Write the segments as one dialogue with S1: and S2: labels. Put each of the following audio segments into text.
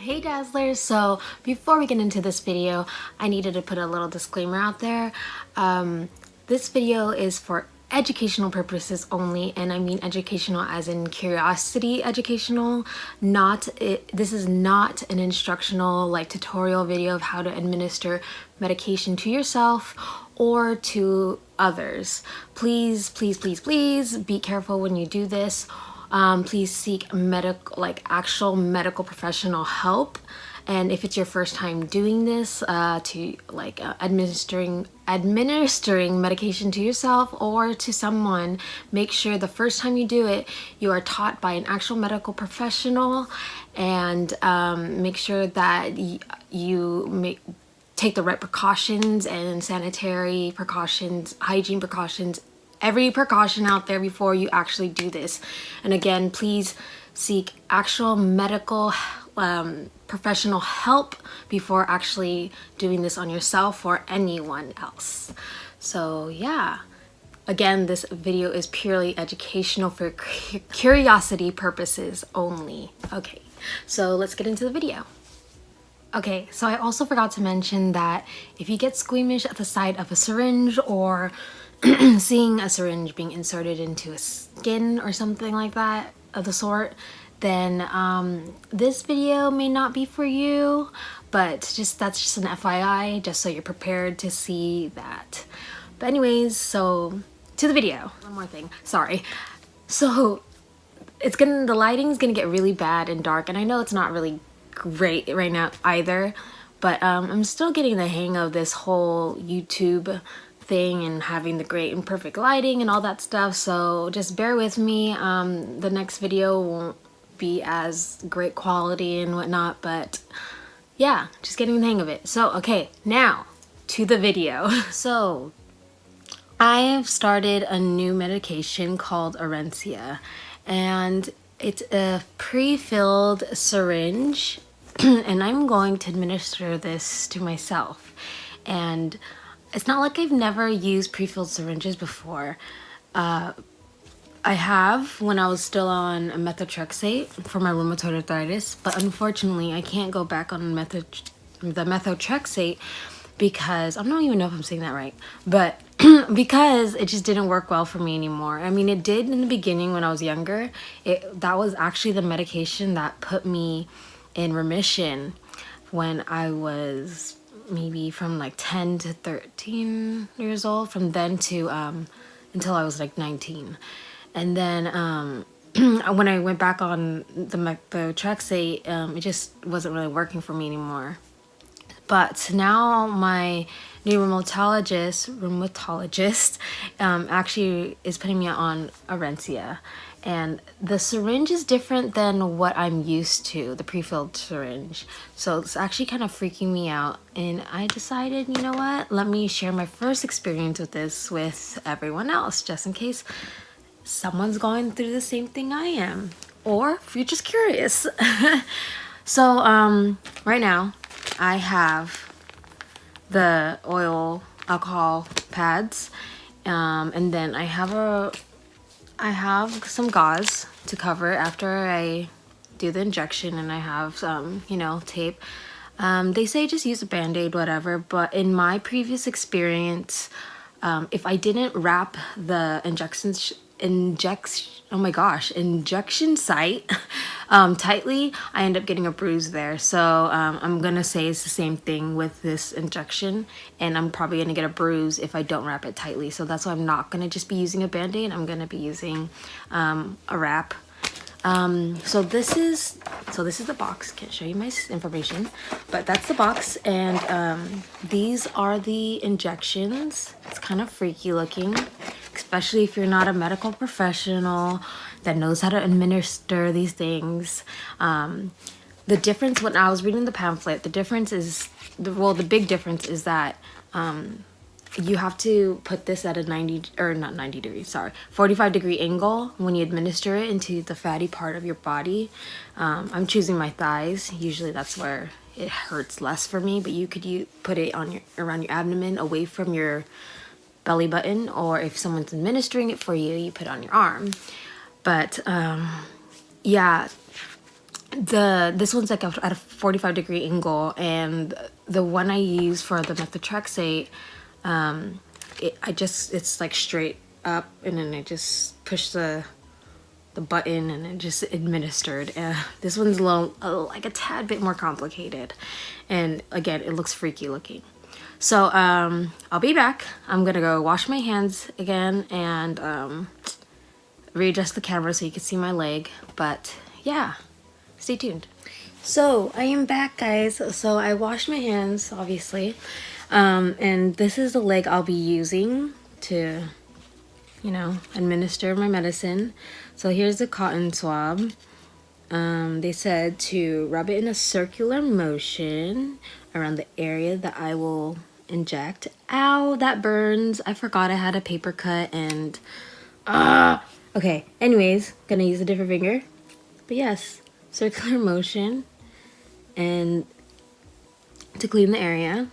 S1: Hey Dazzlers, so before we get into this video, I needed to put a little disclaimer out there. This video is for educational purposes only, and I mean educational as in curiosity educational. This is not an instructional like tutorial video of how to administer medication to yourself or to others. Please be careful when you do this. Please seek actual medical professional help. And if it's your first time doing this, administering medication to yourself or to someone, make sure the first time you do it, you are taught by an actual medical professional, and make sure that take the right precautions and sanitary precautions, hygiene precautions, every precaution out there before you actually do this. And again, please seek actual medical professional help before actually doing this on yourself or anyone else. So yeah, again, this video is purely educational for curiosity purposes only. Okay, so let's get into the video. Okay, so I also forgot to mention that if you get squeamish at the sight of a syringe or seeing a syringe being inserted into a skin or something like that of the sort, then this video may not be for you, but that's just an FYI, just so you're prepared to see that. But anyways, so to the video. One more thing, sorry. So the lighting's gonna get really bad and dark, and I know it's not really great right now either, but I'm still getting the hang of this whole YouTube thing and having the great and perfect lighting and all that stuff, so just bear with me. The next video won't be as great quality and whatnot, but yeah, just getting the hang of it. So okay, now to the video. So I've started a new medication called Orencia, and it's a pre-filled syringe and I'm going to administer this to myself. And it's not like I've never used pre-filled syringes before. I have when I was still on methotrexate for my rheumatoid arthritis, but unfortunately I can't go back on the methotrexate because I don't even know if I'm saying that right, but because it just didn't work well for me anymore. I mean, it did in the beginning when I was younger. That was actually the medication that put me in remission when I was maybe from like 10 to 13 years old, from then to until I was like 19. And then when I went back on the methotrexate, it just wasn't really working for me anymore. But now my new rheumatologist actually is putting me on Orencia. And the syringe is different than what I'm used to, the pre-filled syringe. So it's actually kind of freaking me out. And I decided, you know what? Let me share my first experience with this with everyone else, just in case someone's going through the same thing I am. Or if you're just curious. So right now, I have the oil alcohol pads, and then I have some gauze to cover after I do the injection, and I have some, tape. They say just use a Band-Aid, whatever, but in my previous experience, if I didn't wrap the injection site tightly, I end up getting a bruise there. So I'm gonna say it's the same thing with this injection, and I'm probably gonna get a bruise if I don't wrap it tightly. So that's why I'm not gonna just be using a Band-Aid. I'm gonna be using a wrap. So this is the box. Can't show you my information, but that's the box, and these are the injections. It's kind of freaky looking, especially if you're not a medical professional that knows how to administer these things. The difference, when I was reading the pamphlet, the big difference is that you have to put this at a 45-degree angle when you administer it into the fatty part of your body. I'm choosing my thighs. Usually that's where it hurts less for me, but you could put it on around your abdomen, away from your belly button, or if someone's administering it for you, you put it on your arm. But yeah, this one's like at a 45-degree angle, and the one I use for the methotrexate, it's like straight up, and then I just push the button and it just administered. This one's like a tad bit more complicated, and again, it looks freaky looking. So I'll be back. I'm gonna go wash my hands again and readjust the camera so you can see my leg. But yeah, stay tuned. So I am back, guys. So I washed my hands, obviously, and this is the leg I'll be using to, you know, administer my medicine. So here's the cotton swab. They said to rub it in a circular motion around the area that I will inject. Ow, that burns. I forgot I had a paper cut and okay, anyways, gonna use a different finger. But yes, circular motion and to clean the area.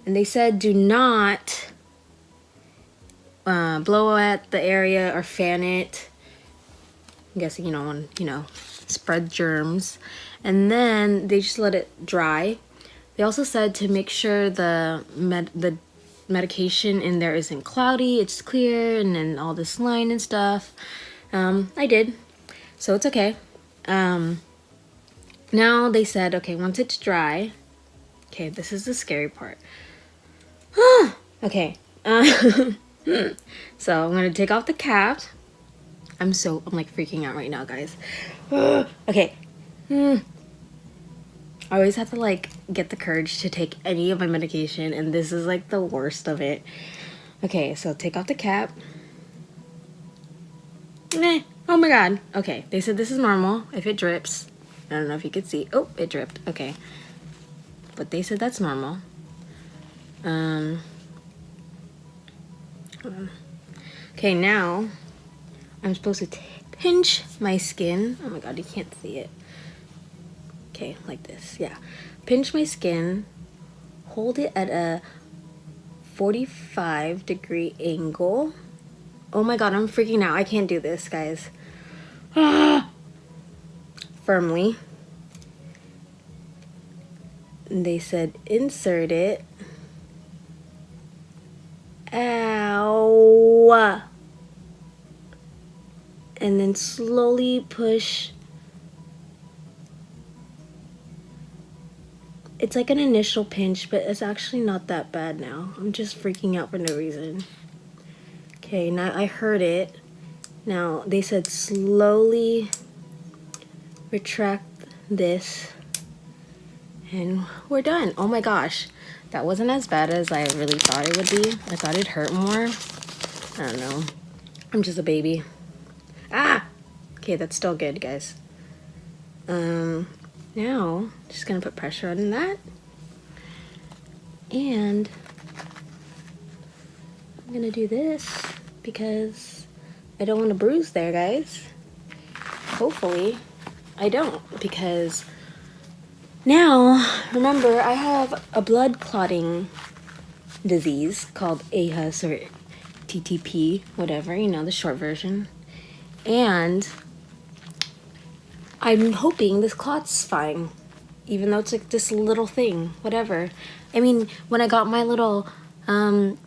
S1: And they said do not blow at the area or fan it. I'm guessing you don't want, you know, spread germs. And then they just let it dry. They also said to make sure the medication in there isn't cloudy, it's clear, and then all this line and stuff. I did, so it's okay. Now they said, okay, once it's dry, okay, this is the scary part. Okay, so I'm gonna take off the cap. I'm like freaking out right now, guys. Okay. I always have to like get the courage to take any of my medication, and this is like the worst of it. Okay, so take off the cap. Oh my god. Okay, they said this is normal if it drips. I don't know if you could see. Oh, it dripped. Okay. But they said that's normal. Okay, now I'm supposed to pinch my skin. Oh my god, you can't see it. Okay, like this, yeah. Pinch my skin, hold it at a 45-degree angle. Oh my god, I'm freaking out. I can't do this, guys. Firmly. And they said insert it. Ow. And then slowly push. It's like an initial pinch, but it's actually not that bad now. I'm just freaking out for no reason. Okay, now I heard it. Now they said slowly retract this and we're done. Oh my gosh, that wasn't as bad as I really thought it would be. I thought it'd hurt more. I don't know. I'm just a baby. Ah! Okay, that's still good, guys. Now, just gonna put pressure on that. And I'm gonna do this because I don't want to bruise there, guys. Hopefully, I don't, because now, remember, I have a blood clotting disease called AHUS or TTP, whatever, you know, the short version. And I'm hoping this clot's fine, even though it's like this little thing, whatever. I mean, when I got my little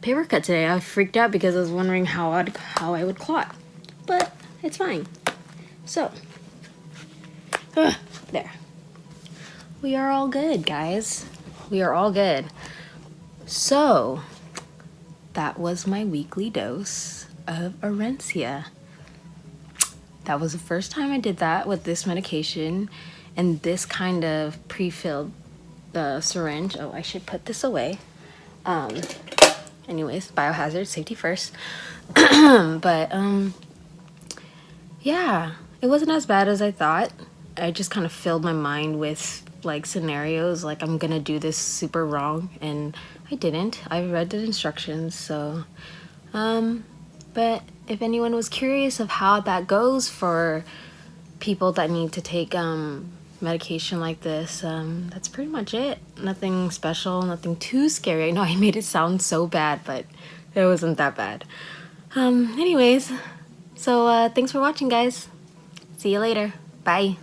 S1: paper cut today, I freaked out because I was wondering how I would clot, but it's fine. So, there. We are all good, guys. We are all good. So, that was my weekly dose of Orencia. That was the first time I did that with this medication and this kind of pre-filled syringe. Oh, I should put this away. Anyways, biohazard, safety first. But yeah, it wasn't as bad as I thought. I just kind of filled my mind with like scenarios like I'm gonna do this super wrong, and I didn't. I read the instructions. So but if anyone was curious of how that goes for people that need to take medication like this, that's pretty much it. Nothing special, nothing too scary. I know I made it sound so bad, but it wasn't that bad. Anyways, so thanks for watching, guys. See you later. Bye.